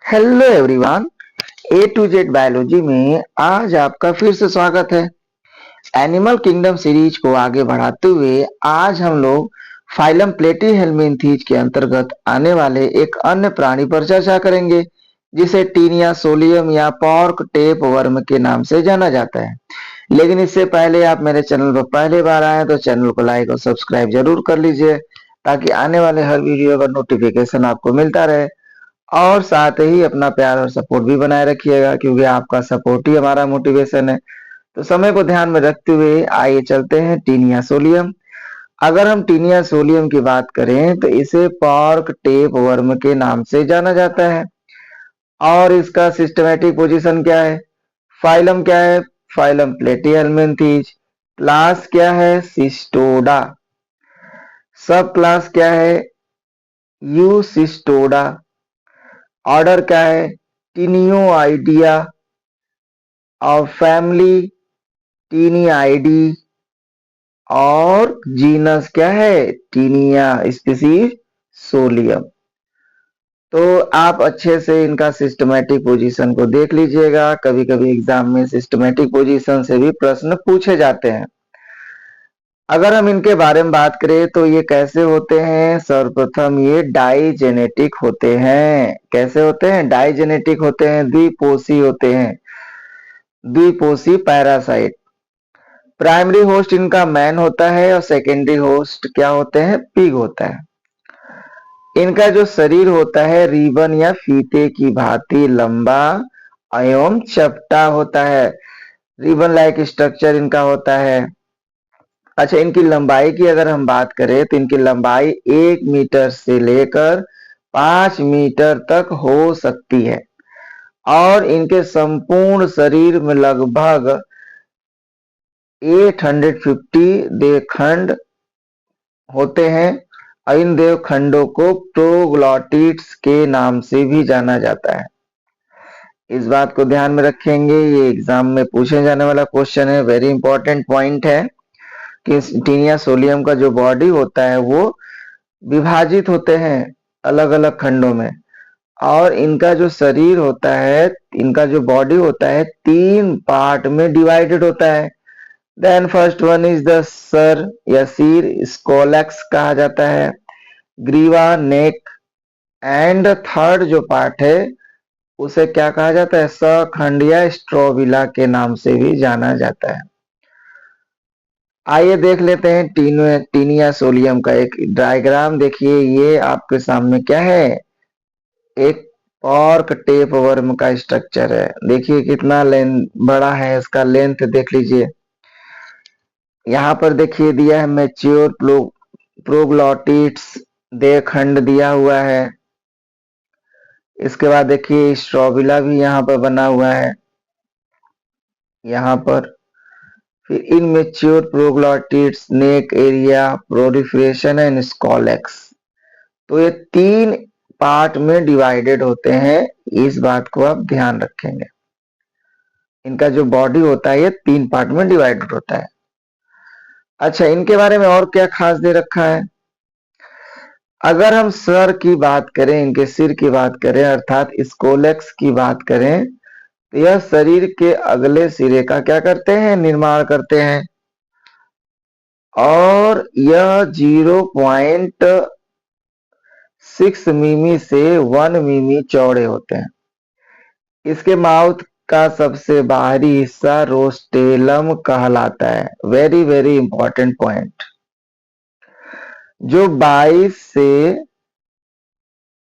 Hello everyone. A to Z biology में आज आपका फिर से स्वागत है। एनिमल किंगडम सीरीज को आगे बढ़ाते हुए आज हम लोग फाइलम प्लेटीहेल्मिन्थीज के अंतर्गत आने वाले एक अन्य प्राणी पर चर्चा करेंगे, जिसे टीनिया सोलियम या पॉर्क टेप वर्म के नाम से जाना जाता है। लेकिन इससे पहले आप मेरे चैनल पर पहली बार आए तो चैनल को लाइक और सब्सक्राइब जरूर कर लीजिए, ताकि आने वाले हर वीडियो का नोटिफिकेशन आपको मिलता रहे। और साथ ही अपना प्यार और सपोर्ट भी बनाए रखिएगा, क्योंकि आपका सपोर्ट ही हमारा मोटिवेशन है। तो समय को ध्यान में रखते हुए आइए चलते हैं टीनिया सोलियम। अगर हम टीनिया सोलियम की बात करें तो इसे पॉर्क टेप वर्म के नाम से जाना जाता है। और इसका सिस्टमेटिक पोजीशन क्या है? फाइलम क्या है? Phylum Platyhelminthes. क्लास क्या है? सिस्टोडा। सब क्लास क्या है? यूसिस्टोडा। ऑर्डर क्या है? टीनियोआइडिया। और फैमिली टीनियाइडी। और जीनस क्या है? Taenia species solium. तो आप अच्छे से इनका सिस्टमेटिक पोजीशन को देख लीजिएगा। कभी कभी एग्जाम में सिस्टमेटिक पोजीशन से भी प्रश्न पूछे जाते हैं। अगर हम इनके बारे में बात करें तो ये कैसे होते हैं? सर्वप्रथम ये डाइजेनेटिक होते हैं। कैसे होते हैं? डाइजेनेटिक होते हैं, द्विपोषी होते हैं, द्विपोषी पैरासाइट। प्राइमरी होस्ट इनका मैन होता है और सेकेंडरी होस्ट क्या होते हैं? पिग होता है। इनका जो शरीर होता है रिबन या फीते की भांति लंबा एवं चपटा होता है। रिबन लाइक स्ट्रक्चर इनका होता है। अच्छा, इनकी लंबाई की अगर हम बात करें तो इनकी लंबाई 1 मीटर से लेकर 5 मीटर तक हो सकती है। और इनके संपूर्ण शरीर में लगभग 850 देवखंड होते हैं। और इन देवखंडों को प्रोग्लॉटिड्स के नाम से भी जाना जाता है। इस बात को ध्यान में रखेंगे, ये एग्जाम में पूछे जाने वाला क्वेश्चन है। वेरी इंपॉर्टेंट पॉइंट है कि टीनिया सोलियम का जो बॉडी होता है वो विभाजित होते हैं अलग अलग खंडों में। और इनका जो शरीर होता है, इनका जो बॉडी होता है, 3 पार्ट में डिवाइडेड होता है। Then first one is the सर या सिर, स्कोलेक्स कहा जाता है, ग्रीवा, नेक। एंड थर्ड जो पार्ट है उसे क्या कहा जाता है? सखंड या स्ट्रोबिला के नाम से भी जाना जाता है। आइए देख लेते हैं टीनिया सोलियम का एक डायग्राम। देखिए, ये आपके सामने क्या है? एक पॉर्क टेप वर्म का स्ट्रक्चर है। देखिए कितना लेंथ बड़ा है, इसका लेंथ देख लीजिए। यहाँ पर देखिए दिया है मैच्योर प्रोग्लॉटिड्स, देहखंड दिया हुआ है। इसके बाद देखिए स्ट्रोबिला भी यहाँ पर बना हुआ है, यहाँ पर। फिर immature proglottids, neck area, proliferation and scolex. तो ये 3 पार्ट में डिवाइडेड होते हैं। इस बात को आप ध्यान रखेंगे। इनका जो बॉडी होता है ये 3 पार्ट में डिवाइडेड होता है। अच्छा, इनके बारे में और क्या खास दे रखा है? अगर हम सर की बात करें, इनके सिर की बात करें, अर्थात स्कोलेक्स की बात करें, तो यह शरीर के अगले सिरे का क्या करते हैं? निर्माण करते हैं। और यह 0.6 मिमी से 1 मिमी चौड़े होते हैं। इसके माउथ का सबसे बाहरी हिस्सा रोस्टेलम कहलाता है। Very very important point. जो 22 से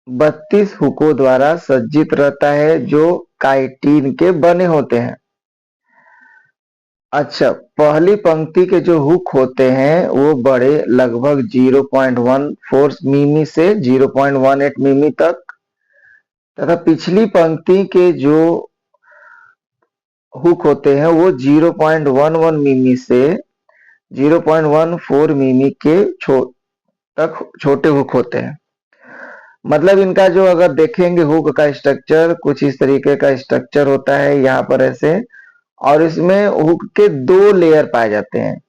32 हुकों द्वारा सज्जित रहता है, जो काइटिन के बने होते हैं। अच्छा, पहली पंक्ति के जो हुक होते हैं वो बड़े, लगभग 0.14 मिमी से 0.18 मिमी तक, तथा पिछली पंक्ति के जो हुक होते हैं वो 0.11 मिमी से 0.14 मिमी के तक छोटे हुक होते हैं। मतलब इनका जो अगर देखेंगे हुक का स्ट्रक्चर कुछ इस तरीके का स्ट्रक्चर होता है, यहाँ पर ऐसे। और इसमें हुक के 2 लेयर पाए जाते हैं।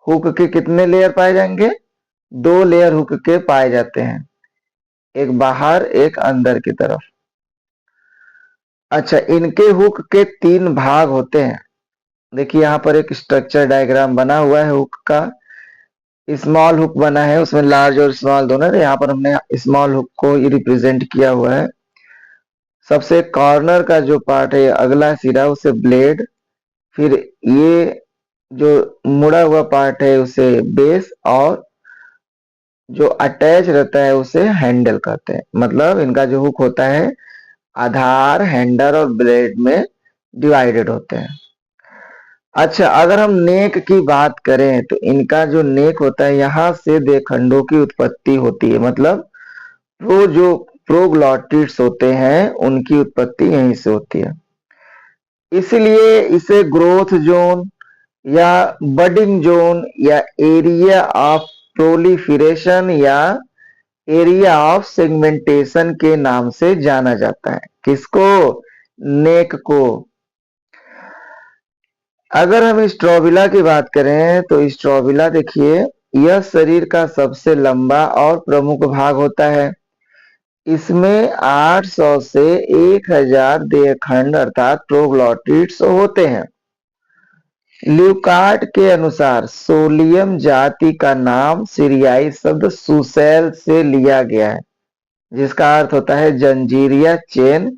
हुक के कितने लेयर पाए जाएंगे? 2 लेयर हुक के पाए जाते हैं, एक बाहर एक अंदर की तरफ। अच्छा, इनके हुक के 3 भाग होते हैं। देखिए यहाँ पर एक स्ट्रक्चर डायग्राम बना हुआ है हुक का। स्मॉल हुक बना है, उसमें लार्ज और स्मॉल दोनों है। यहाँ पर हमने स्मॉल हुक को रिप्रेजेंट किया हुआ है। सबसे कॉर्नर का जो पार्ट है, अगला सिरा, उसे ब्लेड, फिर ये जो मुड़ा हुआ पार्ट है उसे बेस, और जो अटैच रहता है उसे हैंडल कहते हैं। मतलब इनका जो हुक होता है आधार, हैंडल और ब्लेड में डिवाइडेड होते हैं। अच्छा, अगर हम नेक की बात करें तो इनका जो नेक होता है, यहाँ से दो खंडों की उत्पत्ति होती है। मतलब जो प्रोग्लॉटिड्स होते हैं उनकी उत्पत्ति यहीं से होती है। इसलिए इसे ग्रोथ जोन या बडिंग जोन या एरिया ऑफ प्रोलिफरेशन या एरिया ऑफ सेगमेंटेशन के नाम से जाना जाता है। किसको? नेक को। अगर हम स्ट्रोबिला की बात करें तो स्ट्रोबिला देखिए, यह शरीर का सबसे लंबा और प्रमुख भाग होता है। इसमें 800 से 1000 देहखंड अर्थात प्रोग्लॉटिड्स होते हैं। ल्यूकार्ट के अनुसार सोलियम जाति का नाम सीरियाई शब्द सुसेल से लिया गया है, जिसका अर्थ होता है जंजीरिया chain.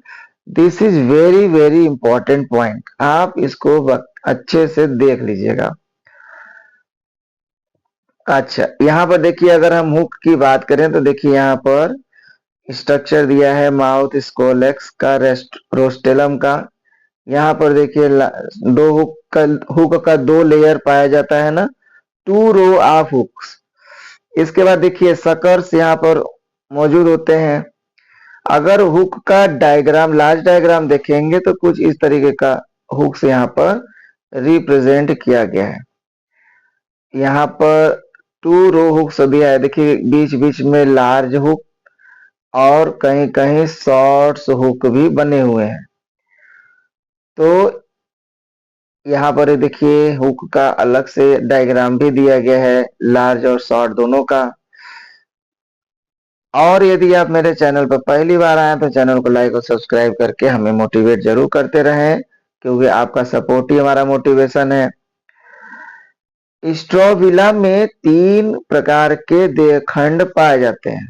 This is very very important point, आप इसको अच्छे से देख लीजिएगा। अच्छा, यहाँ पर देखिए, अगर हम हुक की बात करें तो देखिए यहाँ पर स्ट्रक्चर दिया है माउथ स्कोलेक्स का, रोस्टेलम का। यहाँ पर देखिए दो हुक का 2 लेयर पाया जाता है ना, 2 रो ऑफ हुक्स। इसके बाद देखिए सकर्स यहाँ पर मौजूद होते हैं। अगर हुक का डायग्राम, लार्ज डायग्राम देखेंगे तो कुछ इस तरीके का हुक्स यहाँ पर रिप्रेजेंट किया गया है। यहाँ पर 2 रो हुक्स दिया है। देखिए बीच बीच में लार्ज हुक और कहीं कहीं शॉर्ट्स हुक भी बने हुए हैं। तो यहाँ पर देखिए हुक का अलग से डायग्राम भी दिया गया है, लार्ज और शॉर्ट दोनों का। और यदि आप मेरे चैनल पर पहली बार आए तो चैनल को लाइक और सब्सक्राइब करके हमें मोटिवेट जरूर करते रहें, क्योंकि आपका सपोर्ट ही हमारा मोटिवेशन है। स्ट्रोबिला में 3 प्रकार के देहखंड पाए जाते हैं।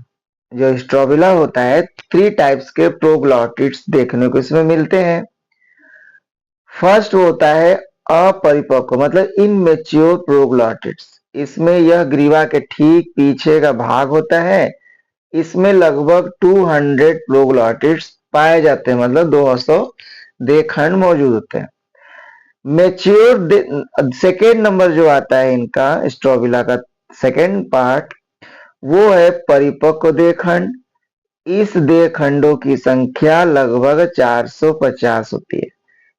जो स्ट्रोबिला होता है, 3 टाइप्स के प्रोग्लॉटिड्स देखने को इसमें मिलते हैं। फर्स्ट होता है अपरिपक्व, मतलब इनमेच्योर प्रोग्लॉटिड्स। इसमें यह ग्रीवा के ठीक पीछे का भाग होता है। इसमें लगभग 200 प्रोग्लॉटिड्स पाए जाते हैं, मतलब 200 देहखंड मौजूद होते हैं। मेच्योर सेकेंड नंबर जो आता है इनका स्ट्रोबिला का सेकेंड पार्ट, वो है परिपक्व देहखंड। इस देहखंडों की संख्या लगभग 450 होती है।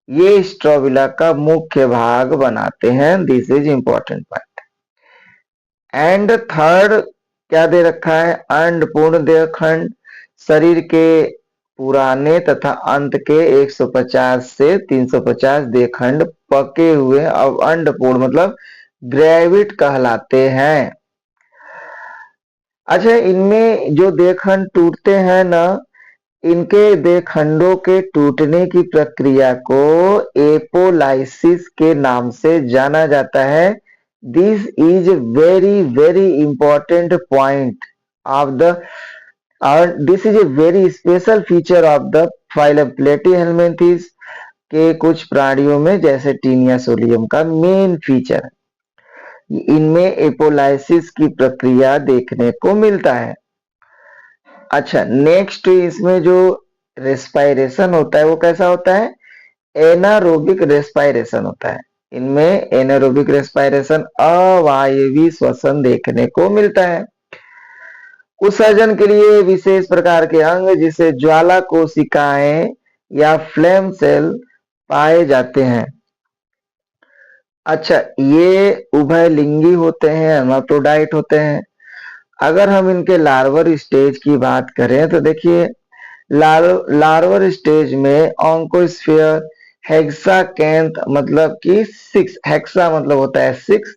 ये स्ट्रोबिला का मुख्य भाग बनाते हैं। This is important part. And third क्या दे रखा है? अंडपूर्ण देहखंड। शरीर के पुराने तथा अंत के 150 से 350 देहखंड पके हुए अब अंडपूर्ण मतलब ग्रेविड कहलाते हैं। अच्छा, इनमें जो देहखंड टूटते हैं ना, इनके देहखंडों के टूटने की प्रक्रिया को एपोलाइसिस के नाम से जाना जाता है। This is very very important point of the, और this is a very special feature of the phylum platyhelminthes के कुछ प्राणियों में, जैसे टीनिया सोलियम का मेन फीचर है। इनमें एपोलाइसिस की प्रक्रिया देखने को मिलता है। अच्छा, नेक्स्ट इसमें जो रेस्पायरेशन होता है वो कैसा होता है? एनारोबिक रेस्पायरेशन होता है। इनमें एनारोबिक रेस्पायरेशन, अवायवीय श्वसन देखने को मिलता है। उत्सर्जन के लिए विशेष प्रकार के अंग, जिसे ज्वाला कोशिकाएं या फ्लेम सेल पाए जाते हैं। अच्छा, ये उभयलिंगी होते हैं, हर्माफ्रोडाइट होते हैं। अगर हम इनके लार्वर स्टेज की बात करें तो देखिए लार्वर स्टेज में ऑन्कोस्फीयर, हेक्साकैंथ मतलब कि 6, हेक्सा मतलब होता है 6,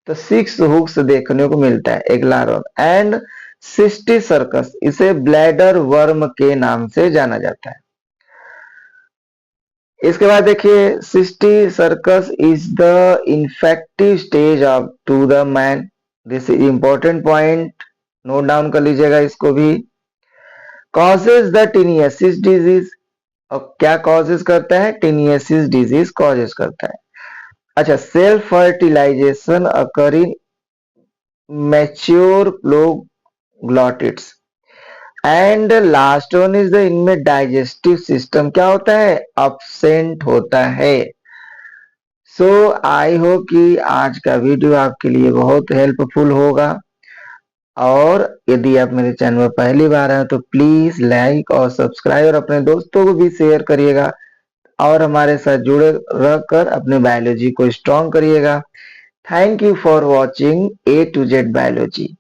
तो 6 हुक्स देखने को मिलता है एक लार्वर। एंड सिस्टी सर्कस, इसे ब्लैडर वर्म के नाम से जाना जाता है। इसके बाद देखिए, cysticercus is the infective stage of to the man. This is important point, note down कर लीजिएगा इसको भी। कॉजेज द टीनियसिस डिजीज, और क्या कॉजेज करता है? टीनियसिस डिजीज कॉजेज करता है। अच्छा, self fertilization occur in mature proglottids, and last one is the इनमें डाइजेस्टिव सिस्टम क्या होता है? अपसेंट होता है। सो आई होप कि आज का वीडियो आपके लिए बहुत हेल्पफुल होगा, और यदि आप मेरे चैनल में पहली बार हैं तो प्लीज लाइक और सब्सक्राइब और अपने दोस्तों को भी शेयर करिएगा, और हमारे साथ जुड़े रहकर अपने बायोलॉजी को स्ट्रॉन्ग करिएगा। Thank you for watching A to Z biology.